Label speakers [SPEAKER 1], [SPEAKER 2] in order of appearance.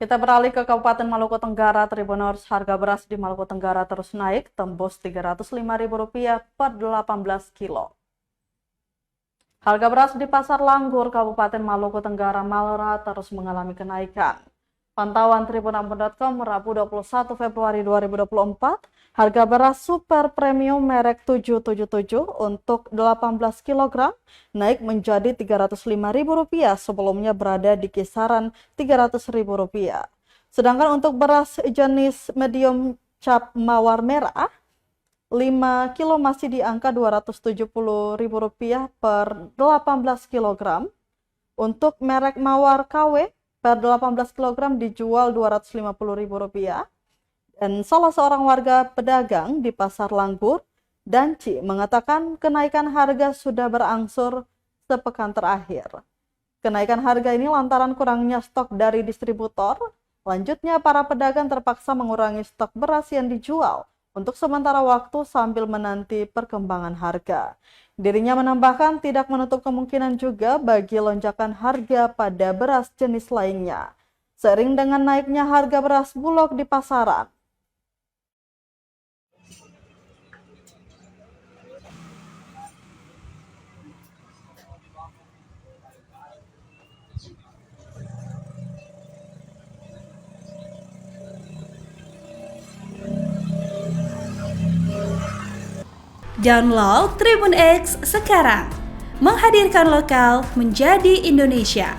[SPEAKER 1] Kita beralih ke Kabupaten Maluku Tenggara, Tribuners. Harga beras di Maluku Tenggara terus naik, tembus Rp305.000 per 18 kilo. Harga beras di Pasar Langgur, Kabupaten Maluku Tenggara, Malra terus mengalami kenaikan. Pantauan Tribun.com Rabu 21 Februari 2024, harga beras super premium merek 777 untuk 18 kg naik menjadi Rp305.000, sebelumnya berada di kisaran Rp300.000. Sedangkan untuk beras jenis medium cap mawar merah 5 kilo masih di angka Rp270.000 per 18 kg. Untuk merek mawar KW per 18 kg dijual Rp250.000. Dan salah seorang warga pedagang di Pasar Langgur, Danci, mengatakan kenaikan harga sudah berangsur sepekan terakhir. Kenaikan harga ini lantaran kurangnya stok dari distributor. Lanjutnya, para pedagang terpaksa mengurangi stok beras yang dijual untuk sementara waktu sambil menanti perkembangan harga. Dirinya menambahkan tidak menutup kemungkinan juga bagi lonjakan harga pada beras jenis lainnya, seiring dengan naiknya harga beras bulog di pasaran.
[SPEAKER 2] Download Tribun X sekarang, menghadirkan lokal menjadi Indonesia.